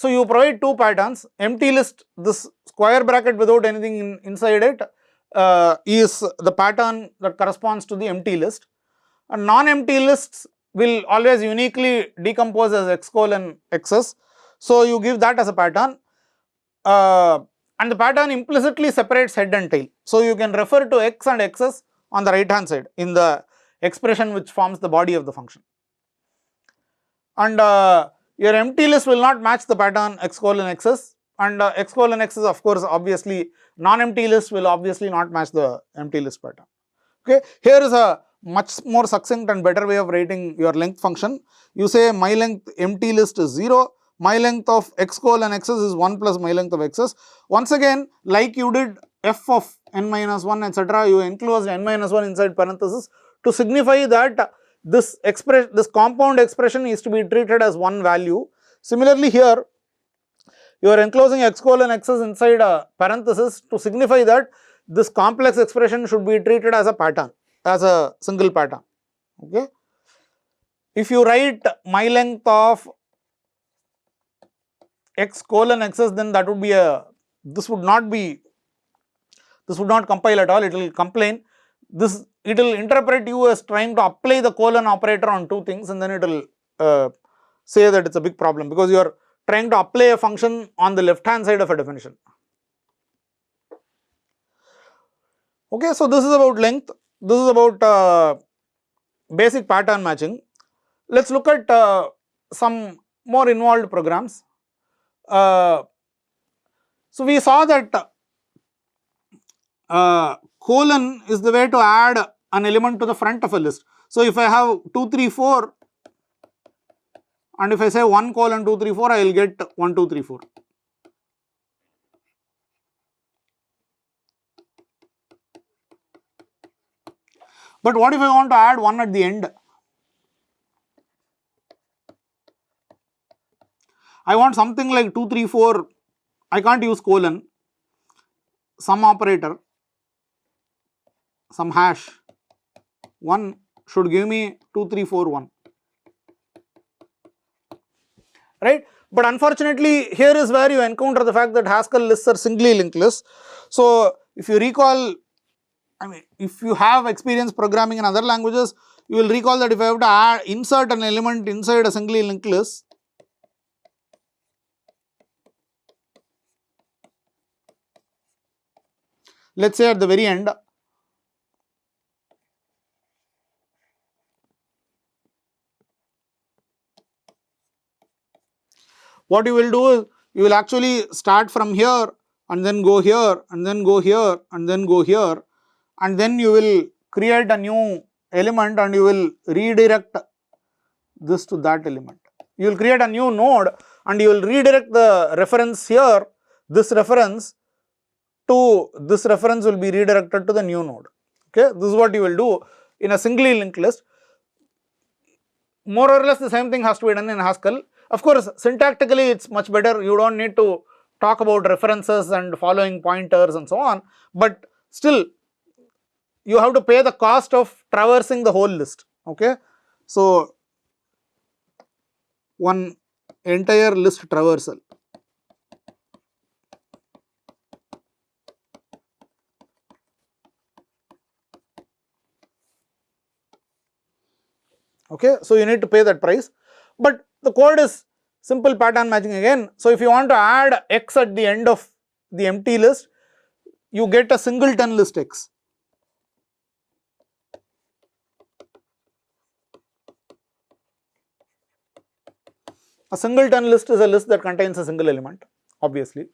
so you provide two patterns. Empty list, this square bracket without anything inside it is the pattern that corresponds to the empty list, and non-empty lists will always uniquely decompose as x colon x's. So you give that as a pattern, and the pattern implicitly separates head and tail. So you can refer to x and x's on the right hand side in the expression which forms the body of the function. And your empty list will not match the pattern x colon x's, and x colon x's of course obviously non-empty list will obviously not match the empty list pattern. Okay, here is a much more succinct and better way of writing your length function. You say my length empty list is 0, my length of x colon x's is 1 plus my length of x's. Once again, like you did f of n minus 1 etc., you enclosed n minus 1 inside parenthesis to signify that this compound expression is to be treated as one value. Similarly here, you are enclosing x colon x's inside a parenthesis to signify that this complex expression should be treated as a pattern, as a single pattern. Okay. If you write my length of x colon x's, then that would be this would not compile at all, it will complain. It will interpret you as trying to apply the colon operator on two things, and then it will say that it's a big problem because you are trying to apply a function on the left hand side of a definition. Okay, so this is about length, this is about basic pattern matching. Let us look at some more involved programs. So we saw that colon is the way to add an element to the front of a list. So if I have 2, 3, 4 and if I say 1 colon 2, 3, 4, I will get 1, 2, 3, 4. But what if I want to add 1 at the end? I want something like 2, 3, 4, I can't use colon, some operator, some hash, 1 should give me 2, 3, 4, 1, right. But unfortunately here is where you encounter the fact that Haskell lists are singly linked lists. So if you recall, I mean if you have experience programming in other languages, you will recall that if I have to insert an element inside a singly linked list, let us say at the very end, what you will do is you will actually start from here and then go here and then go here and then go here, and then you will create a new element and you will redirect this to that element. You will create a new node and you will redirect the reference here, this reference to this reference will be redirected to the new node. Okay, this is what you will do in a singly linked list. More or less the same thing has to be done in Haskell. Of course, syntactically it's much better, you don't need to talk about references and following pointers and so on, but still you have to pay the cost of traversing the whole list. Okay, so one entire list traversal. Okay, so you need to pay that price, but the code is simple pattern matching again. So if you want to add x at the end of the empty list, you get a singleton list x. A singleton list is a list that contains a single element, obviously.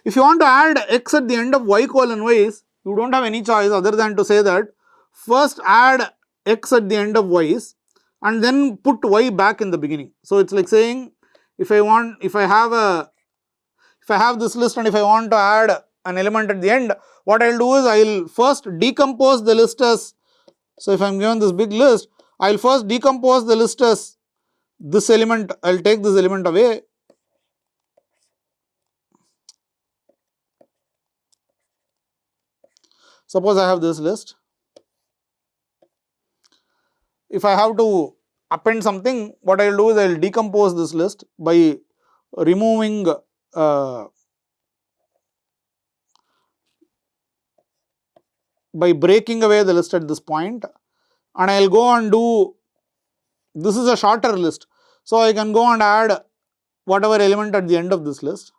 If you want to add x at the end of y colon y's, you don't have any choice other than to say that first add x at the end of y's and then put y back in the beginning. So it's like saying if I have this list and if I want to add an element at the end, what I will do is I will first decompose the list as, so if I am given this big list, I will first decompose the list as this element, I will take this element away. Suppose I have this list. If I have to append something, what I will do is I will decompose this list by removing by breaking away the list at this point, and I will go and do, this is a shorter list. So, I can go and add whatever element at the end of this list.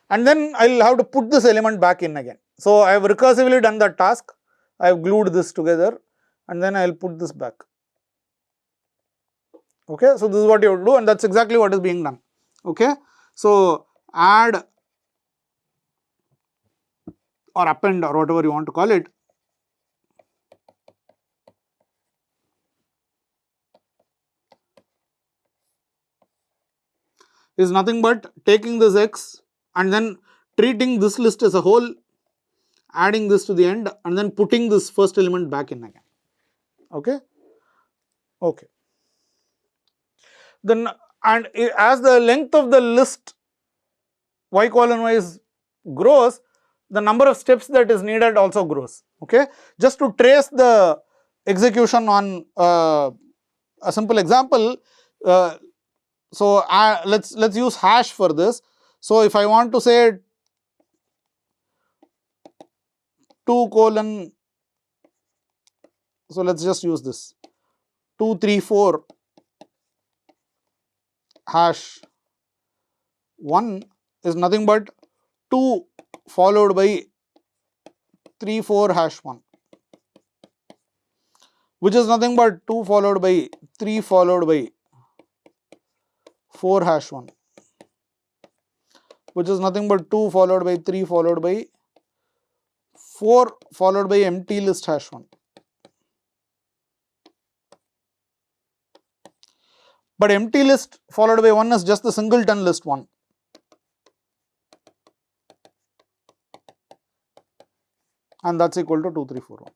And then I will have to put this element back in again. So, I have recursively done that task, I have glued this together and then I will put this back. Okay. So, this is what you have to do and that is exactly what is being done. Okay. So, add or append or whatever you want to call it, is nothing but taking this x and then treating this list as a whole, adding this to the end and then putting this first element back in again. Okay. Okay. Then and as the length of the list y colon y grows, the number of steps that is needed also grows. Okay. Just to trace the execution on a simple example, so let's use hash for this. So, if I want to say 2 colon, so let's just use this 234 hash 1 is nothing but 2 followed by 34 hash 1, which is nothing but 2 followed by 3 followed by 4 hash 1, which is nothing but 2 followed by 3 followed by 4 followed by empty list hash 1. But empty list followed by 1 is just the singleton list 1. And that is equal to 2341.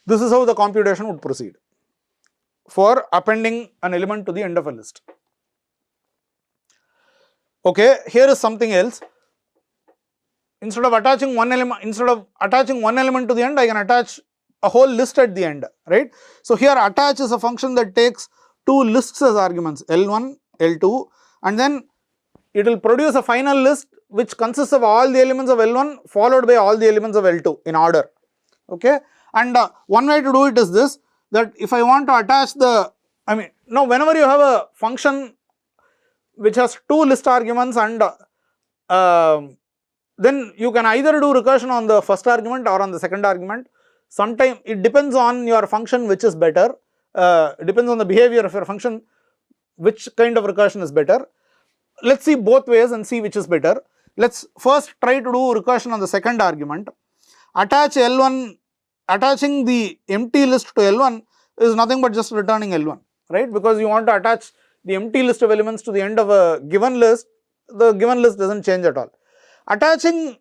This is how the computation would proceed for appending an element to the end of a list. Okay, here is something else. Instead of attaching one element to the end, I can attach a whole list at the end, right. So, here attach is a function that takes 2 lists as arguments L1, L2 and then it will produce a final list which consists of all the elements of L1 followed by all the elements of L2 in order. Okay. And one way to do it is this, that if I want to attach the, now whenever you have a function which has 2 list arguments and then you can either do recursion on the first argument or on the second argument. Sometimes it depends on your function which is better, it depends on the behavior of your function which kind of recursion is better. Let us see both ways and see which is better. Let us first try to do recursion on the second argument. Attach L1, attaching the empty list to L1 is nothing but just returning L1, right, because you want to attach the empty list of elements to the end of a given list, the given list does not change at all. Attaching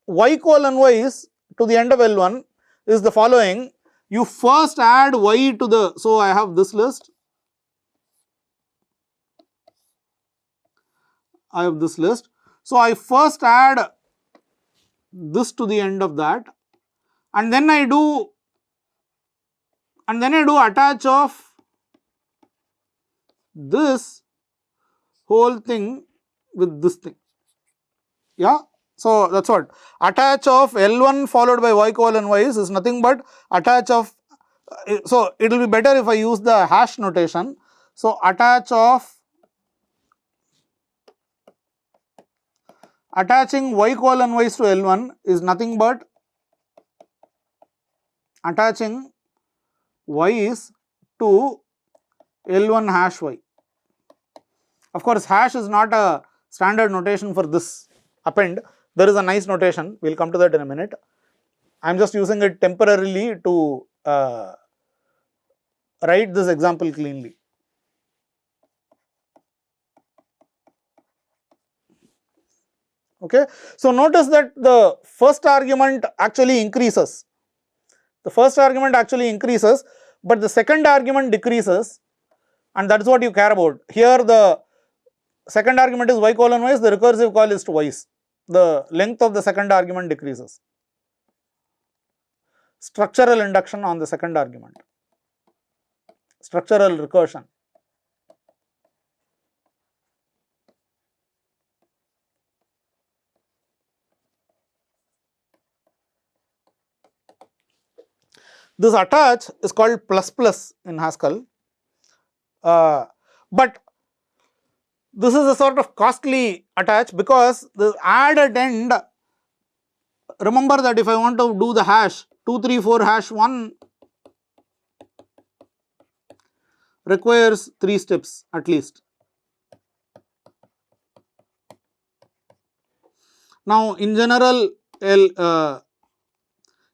y colon y's to the end of L1 is the following. You first add y to the, so I have this list, I have this list. So, I first add this to the end of that and then I do attach of this whole thing with this thing. Yeah. So, that is what attach of L1 followed by y colon y's is nothing but attach of, so it will be better if I use the hash notation. So, attaching y colon y's to L1 is nothing but attaching y's to L1 hash y. Of course, hash is not a standard notation for this append. There is a nice notation, we will come to that in a minute. I am just using it temporarily to write this example cleanly. Okay. So, notice that the first argument actually increases, but the second argument decreases and that is what you care about. Here the second argument is y colon y's, the recursive call is to y's, the length of the second argument decreases. structural induction on the second argument, structural recursion. This attach is called plus plus in Haskell, but this is a sort of costly attach because the add at end, remember that if I want to do the hash 234 hash 1 requires 3 steps at least. Now in general,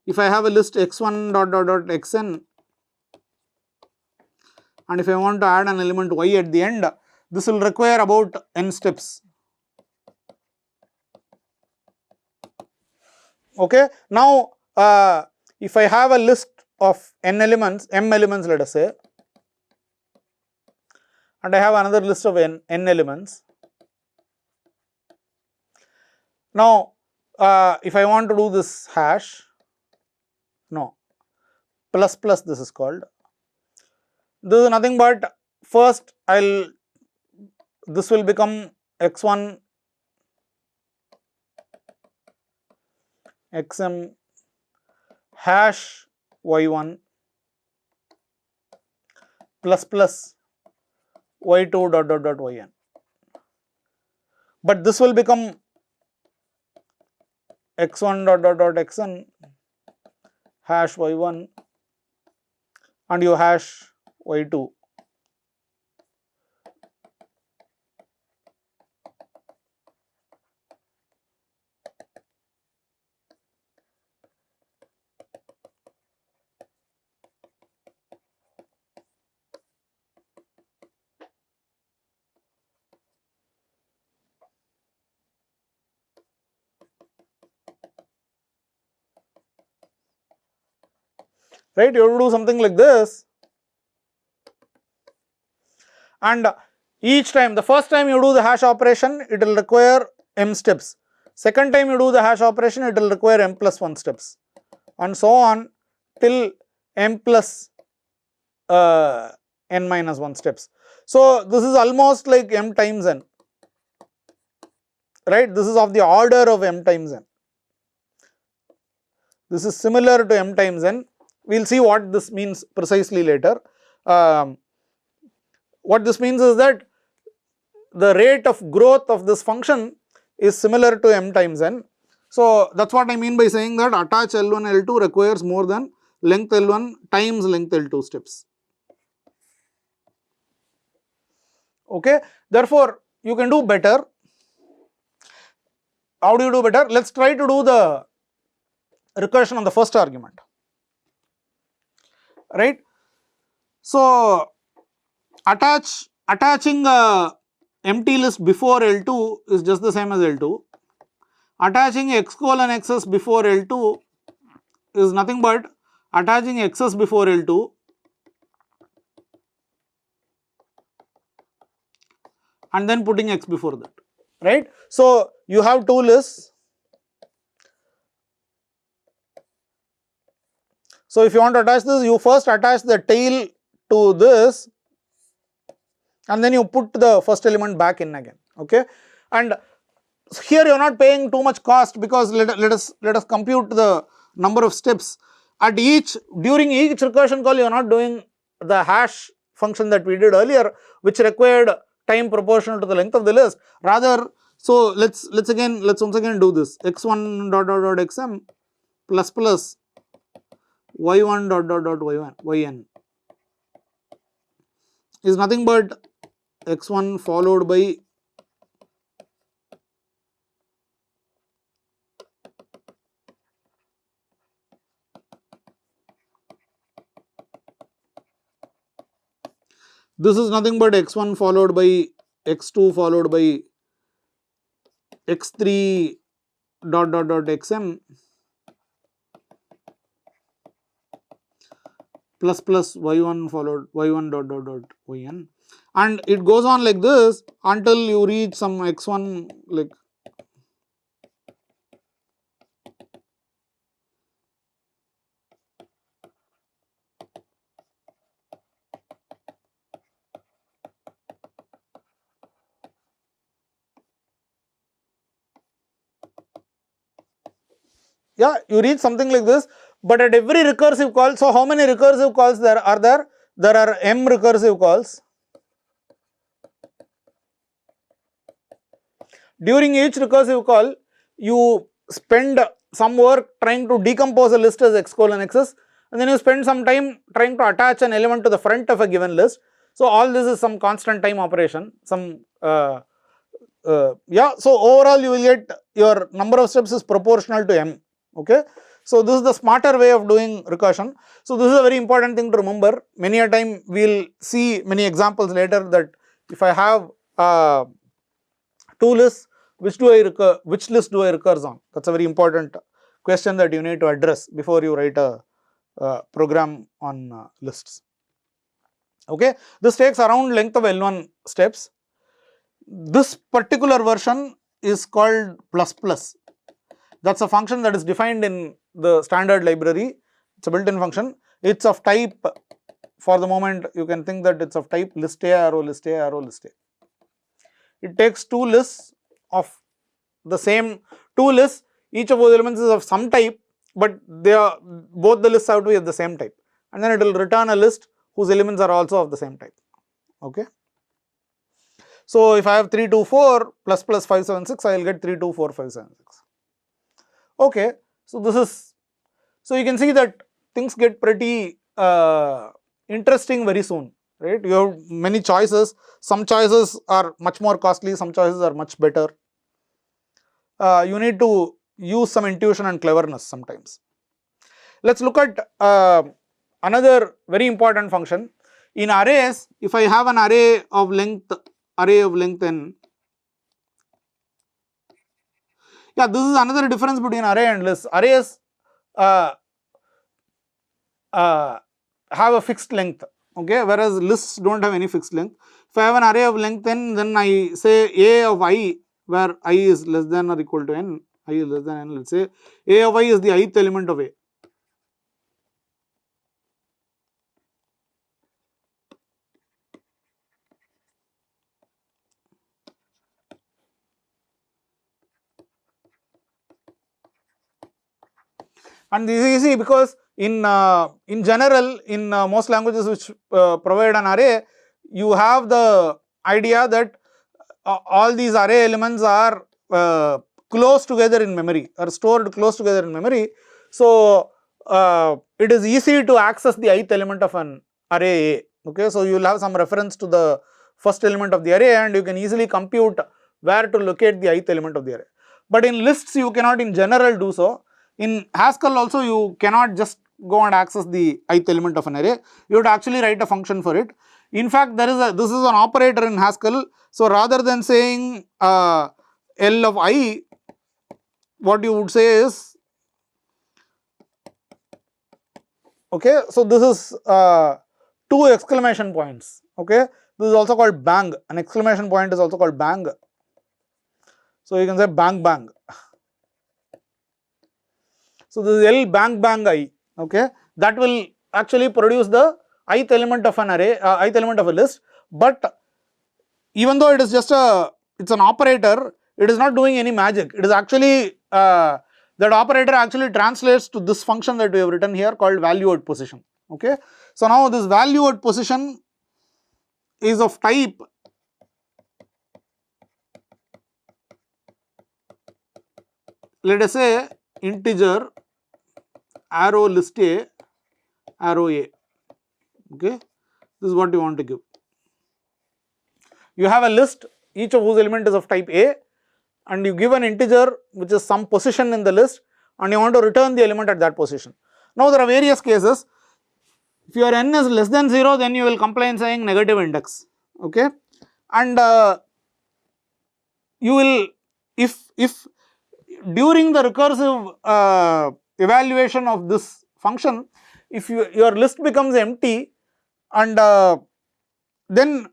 if I have a list x1 dot dot dot xn, and if I want to add an element y at the end, this will require about n steps. Okay. Now if I have a list of n elements, m elements let us say, and I have another list of n elements. Now if I want to do this hash, no, plus plus this is called, this is nothing but first this will become x1 xm hash y1 plus plus y2 dot dot dot yn, but this will become x1 dot dot dot xn hash y1 and you hash y2. Right, you have to do something like this, and each time, the first time you do the hash operation, it will require m steps. Second time you do the hash operation, it will require m plus 1 steps, and so on till m plus n minus 1 steps. So this is almost like m times n, right? This is of the order of m times n. This is similar to m times n. We will see what this means precisely later. What this means is that the rate of growth of this function is similar to m times n. So that is what I mean by saying that attach L1 L2 requires more than length L1 times length L2 steps. Okay. Therefore, you can do better. How do you do better? Let us try to do the recursion on the first argument, right. So attaching a empty list before L2 is just the same as L2. Attaching x colon xs before L2 is nothing but attaching xs before L2 and then putting x before that, right. So you have two lists. So if you want to attach this, you first attach the tail to this and then you put the first element back in again, okay. And here you are not paying too much cost because let us compute the number of steps. At during each recursion call, you are not doing the hash function that we did earlier, which required time proportional to the length of the list. Rather, so let's once again do this x1 dot dot dot xm plus plus y1 dot dot dot yn is nothing but x1 followed by this is nothing but x1 followed by x2 followed by x3 dot dot dot xm plus plus y1 followed y1 dot dot dot yn, and it goes on like this until you reach some x1 like Yeah, you reach something like this, but at every recursive call, so how many recursive calls there are there? There are m recursive calls. During each recursive call, you spend some work trying to decompose a list as x colon x's, and then you spend some time trying to attach an element to the front of a given list. So all this is some constant time operation, some yeah. So overall you will get your number of steps is proportional to m. Okay. So this is the smarter way of doing recursion. So this is a very important thing to remember. Many a time we will see many examples later that if I have two lists, which list do I recurse on? That's a very important question that you need to address before you write a program on lists. Okay, this takes around length of L1 steps. This particular version is called plus plus. That's a function that is defined in the standard library. It's a built-in function. It's of type, for the moment you can think that it's of type list A arrow list A arrow list A. It takes two lists of the same lists, each of those elements is of some type, but they are both the lists have to be of the same type, and then it will return a list whose elements are also of the same type. Okay. So if I have 3, 2, 4 plus plus 5, 7, 6, I will get 3, 2, 4, 5, 7, 6. Okay. So this is, so you can see that things get pretty interesting very soon, right? You have many choices. Some choices are much more costly, some choices are much better. You need to use some intuition and cleverness sometimes. Let's look at another very important function. In arrays, if I have an array of length n, yeah, this is another difference between array and list. Arrays have a fixed length, okay, whereas lists don't have any fixed length. If I have an array of length n, then I say a of I, where I is less than or equal to n, I is less than n, let's say a of I is the ith element of A. And this is easy because in general, in most languages which provide an array, you have the idea that all these array elements are close together in memory, are stored close together in memory. So it is easy to access the ith element of an array A. Okay, so you will have some reference to the first element of the array, and you can easily compute where to locate the ith element of the array. But in lists, you cannot in general do so. In Haskell also, you cannot just go and access the ith element of an array. You have to actually write a function for it. In fact, this is an operator in Haskell. So rather than saying L of I, what you would say is, okay, so this is 2 exclamation points. Okay, this is also called bang. An exclamation point is also called bang. So you can say bang bang. So this is L bang bang I. Okay, that will actually produce the ith element of an array, ith element of a list. But even though it is just it's an operator, it is not doing any magic. It is actually that operator actually translates to this function that we have written here called value at position. Okay, so now this value at position is of type let us say integer arrow list A arrow A. Okay, this is what you want to give. You have a list, each of whose element is of type A, and you give an integer which is some position in the list, and you want to return the element at that position. Now there are various cases. If your n is less than 0, then you will complain saying negative index. Okay, and you will, if during the recursive evaluation of this function, if your list becomes empty, and then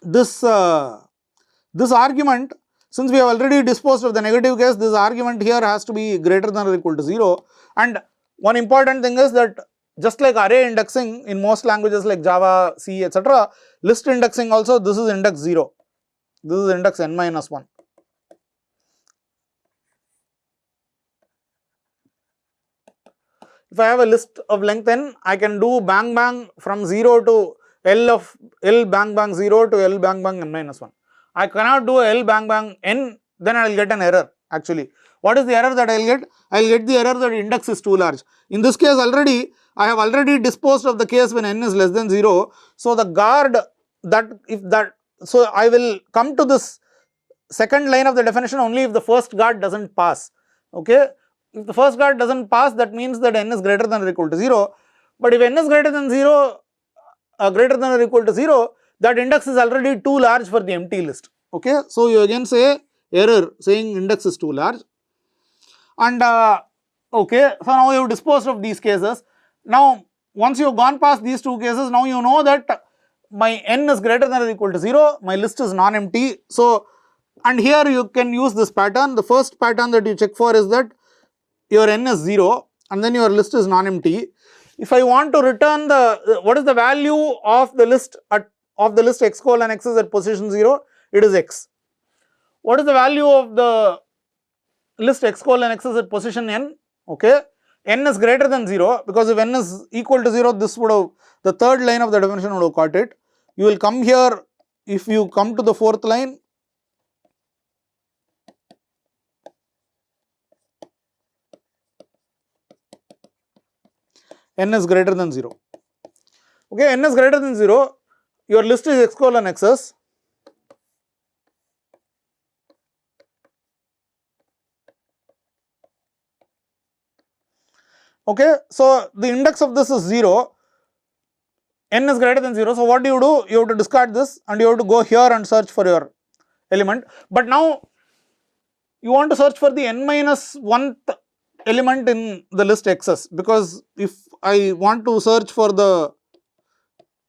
this argument, since we have already disposed of the negative case, this argument here has to be greater than or equal to 0. And one important thing is that just like array indexing in most languages like Java, C, etc., list indexing also, this is index 0, this is index n minus 1. if I have a list of length n, I can do bang bang from 0 to L bang bang 0 to L bang bang n minus 1. I cannot do L bang bang n, then I will get an error actually. What is the error that I will get? I will get the error that index is too large. In this case already, I have already disposed of the case when n is less than 0. So, the guard so I will come to this second line of the definition only if the first guard does not pass. Okay. If the first guard does not pass, that means that n is greater than or equal to 0. But if n is greater than 0, greater than or equal to 0, that index is already too large for the empty list. Okay. So, you again say error saying index is too large. And okay, so now you have disposed of these cases. Now, once you have gone past these two cases, now you know that my n is greater than or equal to 0, my list is non-empty. So, and here you can use this pattern. The first pattern that you check for is that your n is 0 and then your list is non-empty. If I want to return what is the value of the list x colon x is at position 0, it is x. What is the value of the list x colon x is at position n? Okay, n is greater than 0, because if n is equal to 0, this would have, the third line of the definition would have caught it. You will come here, if you come to the fourth line, n is greater than 0. Okay, n is greater than 0, your list is x colon x's. Okay, so the index of this is 0, n is greater than 0. So, what do? You have to discard this and you have to go here and search for your element. But now, you want to search for the n minus 1th element in the list x's, because if I want to search for the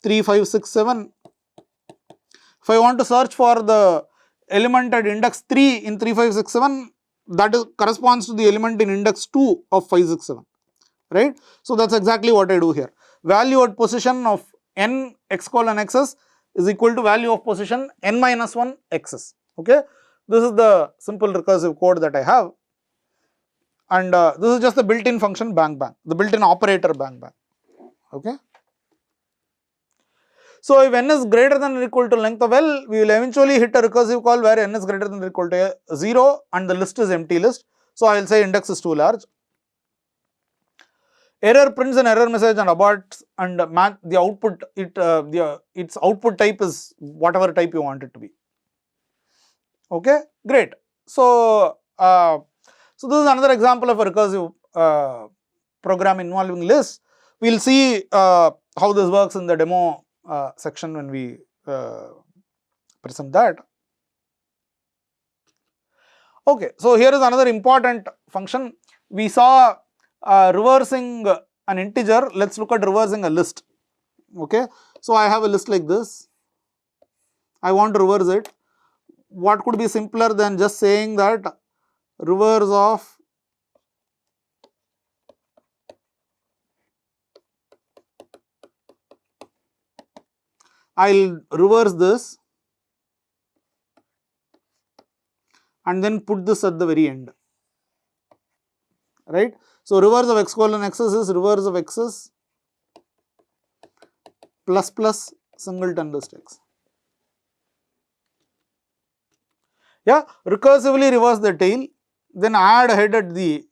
3, 5, 6, 7, if I want to search for the element at index 3 in 3, 5, 6, 7, that corresponds to the element in index 2 of 5, 6, 7. Right. So, that is exactly what I do here. Value at position of n x colon x's is equal to value of position n minus 1 x's. Okay. This is the simple recursive code that I have, and this is just the built-in function bang bang, the built-in operator bang bang. Okay. So, if n is greater than or equal to length of L, we will eventually hit a recursive call where n is greater than or equal to 0 and the list is empty list. So, I will say index is too large. Error prints an error message and aborts, and the output, its output type is whatever type you want it to be. Okay, great. So, so this is another example of a recursive program involving lists. We will see how this works in the demo section when we present that. Okay, so here is another important function. We saw reversing an integer. Let us look at reversing a list. Okay, so I have a list like this. I want to reverse it. What could be simpler than just saying that reverse of I will reverse this and then put this at the very end, right. So, reverse of x colon x's is reverse of x's plus plus singleton list x. Yeah, recursively reverse the tail, then add head at the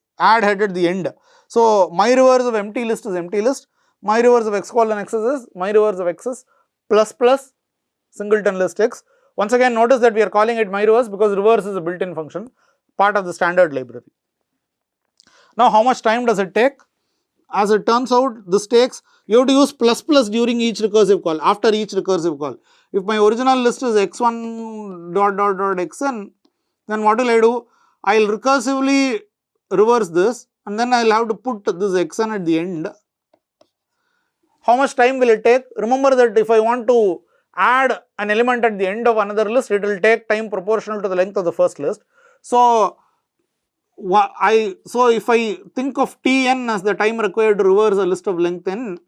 end. So, my reverse of empty list is empty list, my reverse of x colon x's is my reverse of x's plus plus singleton list x. Once again, notice that we are calling it my reverse because reverse is a built-in function, part of the standard library. Now, how much time does it take? As it turns out, this takes, you have to use plus plus during each recursive call, after each recursive call. If my original list is x1 dot dot dot xn, then what will I do? I will recursively reverse this and then I will have to put this xn at the end. How much time will it take? Remember that if I want to add an element at the end of another list, it will take time proportional to the length of the first list. So, if I think of Tn as the time required to reverse a list of length n,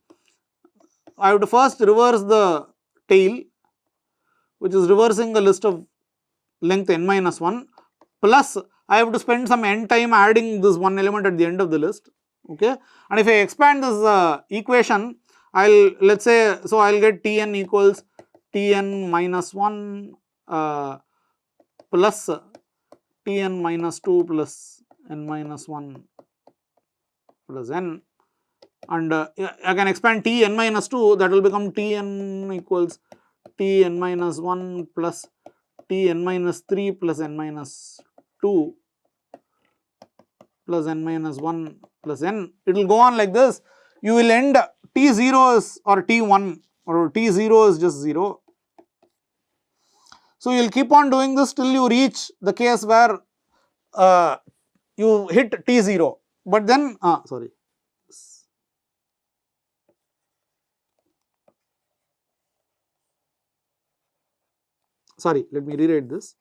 I have to first reverse the tail, which is reversing a list of length n minus 1, plus I have to spend some n time adding this one element at the end of the list. okay. And if I expand this equation, let's say, so I'll get Tn equals Tn minus 1 plus Tn minus 2 plus n minus 1 plus n, and I can expand Tn minus 2, that will become Tn equals Tn minus 1 plus Tn minus 3 plus n minus 2 plus n minus 1 plus n. It will go on like this. You will end T0 is or T1 or T0 is just 0. So, you will keep on doing this till you reach the case where you hit T0, but then sorry, let me rewrite this.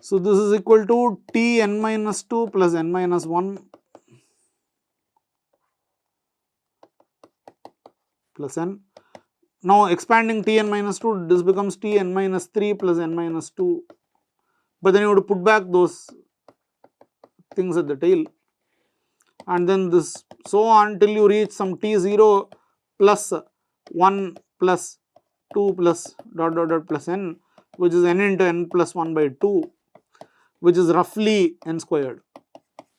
So, this is equal to Tn minus 2 plus n minus 1 plus n. Now, expanding Tn minus 2, this becomes Tn minus 3 plus n minus 2, but then you have to put back those things at the tail, and then this so on till you reach some T0 plus 1 plus 2 plus dot dot dot plus n, which is n into n plus 1 by 2, which is roughly n squared.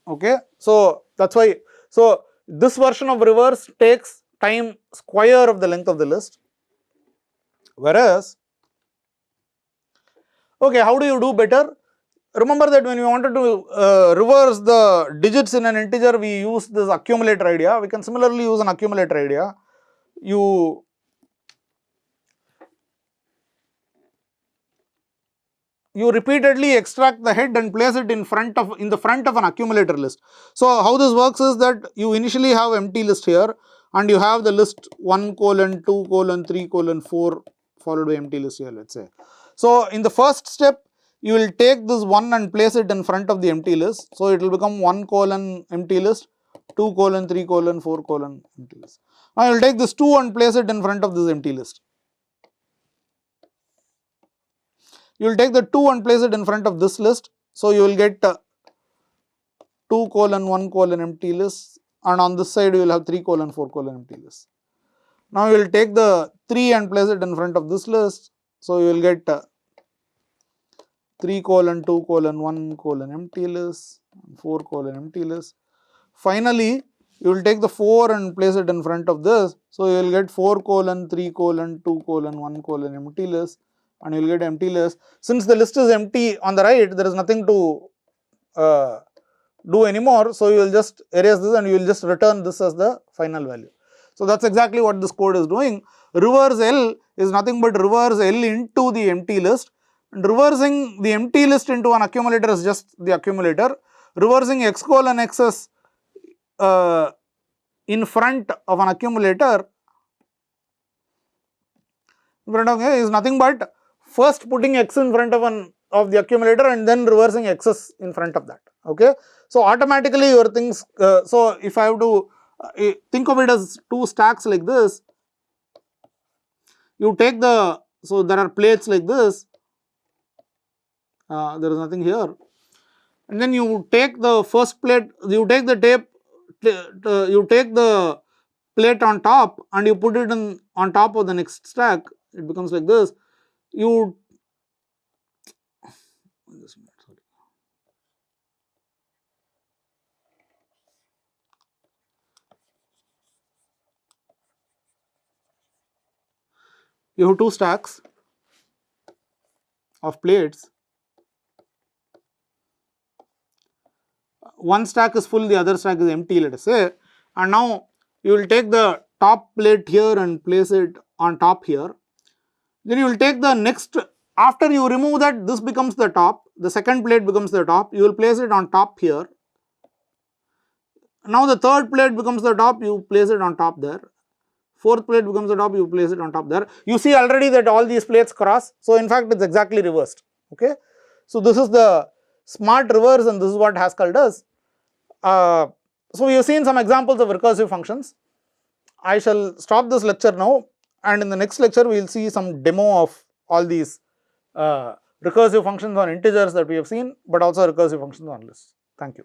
Okay. So, that is why, so this version of reverse takes time square of the length of the list, whereas, okay, how do you do better? Remember that when we wanted to reverse the digits in an integer, we use this accumulator idea. We can similarly use an accumulator idea. You repeatedly extract the head and place it in the front of an accumulator list. So, how this works is that you initially have empty list here, and you have the list 1 colon 2 colon 3 colon 4 followed by empty list here, let us say. So, in the first step, you will take this 1 and place it in front of the empty list. So, it will become 1 colon empty list, 2 colon 3 colon 4 colon empty list. Now, you will take this 2 and place it in front of this empty list. You will take the 2 and place it in front of this list. So, you will get 2 colon 1 colon empty list, and on this side you will have 3 colon 4 colon empty list. Now, you will take the 3 and place it in front of this list. So, you will get 3 colon 2 colon 1 colon empty list, 4 colon empty list. Finally, you will take the 4 and place it in front of this. So, you will get 4 colon 3 colon 2 colon 1 colon empty list, and you will get empty list. Since the list is empty on the right, there is nothing to do anymore. So, you will just erase this and you will just return this as the final value. So, that is exactly what this code is doing. Reverse L is nothing but reverse L into the empty list, and reversing the empty list into an accumulator is just the accumulator. Reversing x colon x's in front of an accumulator is nothing but first putting x in front of the accumulator and then reversing x's in front of that. Okay. So, automatically your things, so if I have to think of it as two stacks like this, you take the, so there are plates like this, there is nothing here, and then you take the first plate, you take the tape, you take the plate on top and you put it in on top of the next stack, it becomes like this. You have two stacks of plates, one stack is full, the other stack is empty, let us say, and now you will take the top plate here and place it on top here. Then you will take the next, after you remove that, this becomes the top, the second plate becomes the top, you will place it on top here. Now the third plate becomes the top, you place it on top there. Fourth plate becomes the top, you place it on top there. You see already that all these plates cross. So, in fact, it is exactly reversed. Okay. So, this is the smart reverse and this is what Haskell does. So, we have seen some examples of recursive functions. I shall stop this lecture now and in the next lecture we will see some demo of all these recursive functions on integers that we have seen, but also recursive functions on lists. Thank you.